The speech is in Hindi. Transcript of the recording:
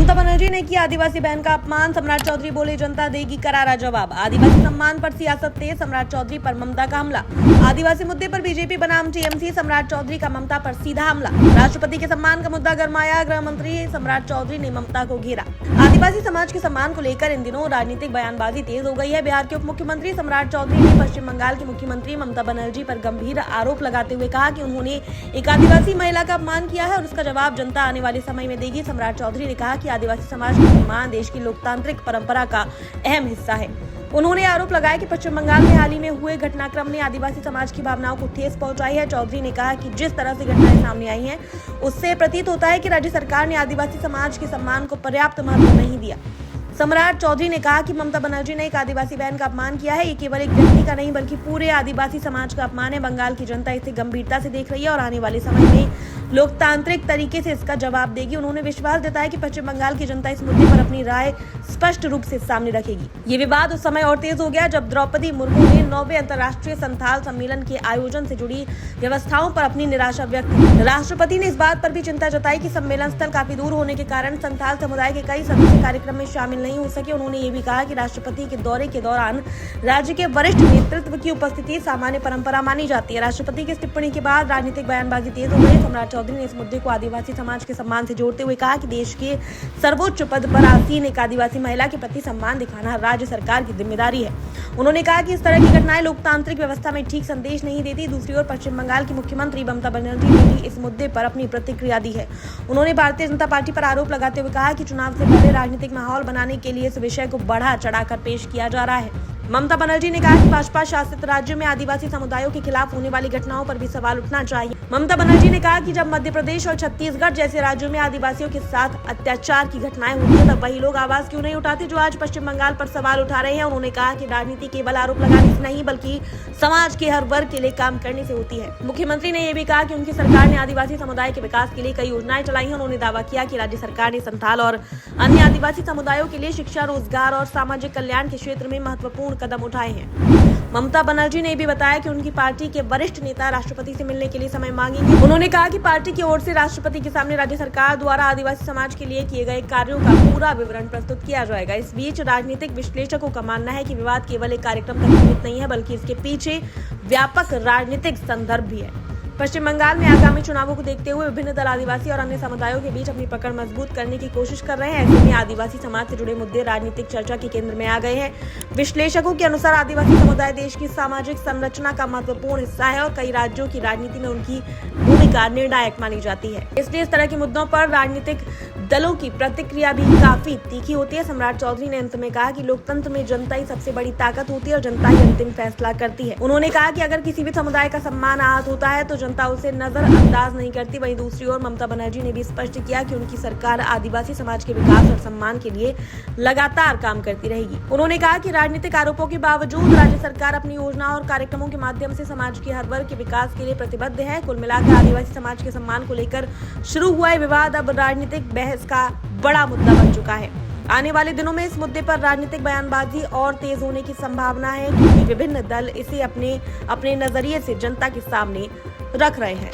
ममता बनर्जी ने किया आदिवासी बहन का अपमान, सम्राट चौधरी बोले जनता देगी करारा जवाब। आदिवासी सम्मान पर सियासत तेज, सम्राट चौधरी पर ममता का हमला। आदिवासी मुद्दे पर बीजेपी बनाम टीएमसी, सम्राट चौधरी का ममता पर सीधा हमला। राष्ट्रपति के सम्मान का मुद्दा गरमाया, गृह मंत्री सम्राट चौधरी ने ममता को घेरा। आदिवासी समाज के सम्मान को लेकर इन दिनों राजनीतिक बयानबाजी तेज हो गई है। बिहार के उप मुख्यमंत्री सम्राट चौधरी ने पश्चिम बंगाल की मुख्यमंत्री ममता बनर्जी पर गंभीर आरोप लगाते हुए कहा कि उन्होंने एक आदिवासी महिला का अपमान किया है और उसका जवाब जनता आने वाले समय में देगी। सम्राट चौधरी ने कहा कि आदिवासी समाज का सम्मान देश की लोकतांत्रिक परंपरा का अहम हिस्सा है। उन्होंने आरोप लगाया कि पश्चिम बंगाल में हाल ही में हुए घटनाक्रम ने आदिवासी समाज की भावनाओं को ठेस पहुंचाई है। चौधरी ने कहा कि जिस तरह से घटनाएं सामने आई हैं, उससे प्रतीत होता है कि राज्य सरकार ने आदिवासी समाज के सम्मान को पर्याप्त महत्व नहीं दिया। सम्राट चौधरी ने कहा कि ममता बनर्जी ने एक आदिवासी बहन का अपमान किया है। ये केवल एक व्यक्ति का नहीं बल्कि पूरे आदिवासी समाज का अपमान है। बंगाल की जनता इसे गंभीरता से देख रही है और आने वाले समय में लोकतांत्रिक तरीके से इसका जवाब देगी। उन्होंने विश्वास जताया कि पश्चिम बंगाल की जनता इस मुद्दे पर अपनी राय स्पष्ट रूप से सामने रखेगी। ये विवाद उस समय और तेज हो गया जब द्रौपदी मुर्मू ने 9वें अंतर्राष्ट्रीय संथाल सम्मेलन के आयोजन से जुड़ी व्यवस्थाओं पर अपनी निराशा व्यक्त की। राष्ट्रपति ने इस बात पर भी चिंता जताई कि सम्मेलन स्थल काफी दूर होने के कारण संथाल समुदाय के कई सदस्य कार्यक्रम में शामिल नहीं हो सके। उन्होंने ये भी कहा कि राष्ट्रपति के दौरे के दौरान राज्य के वरिष्ठ नेतृत्व की उपस्थिति सामान्य परंपरा मानी जाती है। राष्ट्रपति की इस टिप्पणी के बाद राजनीतिक बयानबाजी तेज हो गई। सम्राट चौधरी ने इस मुद्दे को आदिवासी समाज के सम्मान से जोड़ते हुए कहा कि देश के सर्वोच्च पद पर आसीन एक आदिवासी महिला के प्रति सम्मान दिखाना राज्य सरकार की जिम्मेदारी है। उन्होंने कहा कि इस तरह की घटनाएं लोकतांत्रिक व्यवस्था में ठीक संदेश नहीं देती। दूसरी ओर पश्चिम बंगाल की मुख्यमंत्री ममता बनर्जी ने भी इस मुद्दे पर अपनी प्रतिक्रिया दी है। उन्होंने भारतीय जनता पार्टी पर आरोप लगाते हुए कहा कि चुनाव से पहले राजनीतिक माहौल बनाने के लिए इस विषय को बढ़ा चढ़ाकर पेश किया जा रहा है। ममता बनर्जी ने कहा कि भाजपा शासित राज्यों में आदिवासी समुदायों के खिलाफ होने वाली घटनाओं पर भी सवाल उठना चाहिए। ममता बनर्जी ने कहा कि जब मध्य प्रदेश और छत्तीसगढ़ जैसे राज्यों में आदिवासियों के साथ अत्याचार की घटनाएं होती है, तब वही लोग आवाज क्यों नहीं उठाते जो आज पश्चिम बंगाल पर सवाल उठा रहे हैं। उन्होंने कहा कि राजनीति केवल आरोप लगाने से नहीं बल्कि समाज के हर वर्ग के लिए काम करने से होती है। मुख्यमंत्री ने यह भी कहा कि उनकी सरकार ने आदिवासी समुदाय के विकास के लिए कई योजनाएं चलाई हैं। उन्होंने दावा किया कि राज्य सरकार ने संथाल और अन्य आदिवासी समुदायों के लिए शिक्षा, रोजगार और सामाजिक कल्याण के क्षेत्र में महत्वपूर्ण कदम उठाए हैं। ममता बनर्जी ने भी बताया कि उनकी पार्टी के वरिष्ठ नेता राष्ट्रपति से मिलने के लिए समय मांगेंगे। उन्होंने कहा कि पार्टी की ओर से राष्ट्रपति के सामने राज्य सरकार द्वारा आदिवासी समाज के लिए किए गए कार्यों का पूरा विवरण प्रस्तुत किया जाएगा। इस बीच राजनीतिक विश्लेषकों का मानना है कि विवाद केवल एक कार्यक्रम तक सीमित नहीं है बल्कि इसके पीछे व्यापक राजनीतिक संदर्भ भी है। पश्चिम बंगाल में आगामी चुनावों को देखते हुए विभिन्न दल आदिवासी और अन्य समुदायों के बीच अपनी पकड़ मजबूत करने की कोशिश कर रहे हैं। ऐसे में आदिवासी समाज से जुड़े मुद्दे राजनीतिक चर्चा के केंद्र में आ गए हैं। विश्लेषकों के अनुसार आदिवासी समुदाय देश की सामाजिक संरचना का महत्वपूर्ण हिस्सा है और कई राज्यों की राजनीति में उनकी भूमिका निर्णायक मानी जाती है। इसलिए इस तरह के मुद्दों पर राजनीतिक दलों की प्रतिक्रिया भी काफी तीखी होती है। सम्राट चौधरी ने अंत में कहा कि लोकतंत्र में जनता ही सबसे बड़ी ताकत होती है और जनता ही अंतिम फैसला करती है। उन्होंने कहा कि अगर किसी भी समुदाय का सम्मान आहत होता है तो जनता उसे नजरअंदाज नहीं करती। वहीं दूसरी ओर ममता बनर्जी ने भी स्पष्ट किया कि उनकी सरकार आदिवासी समाज के विकास और सम्मान के लिए लगातार काम करती रहेगी। उन्होंने कहा कि राजनीतिक आरोपों के बावजूद राज्य सरकार अपनी योजनाओं और कार्यक्रमों के माध्यम से समाज के हर वर्ग के विकास के लिए प्रतिबद्ध है। कुल मिलाकर आदिवासी समाज के सम्मान को लेकर शुरू हुआ विवाद अब राजनीतिक बहस का बड़ा मुद्दा बन चुका है। आने वाले दिनों में इस मुद्दे पर राजनीतिक बयानबाजी और तेज होने की संभावना है क्योंकि विभिन्न दल इसे अपने नजरिए से जनता के सामने रख रहे हैं।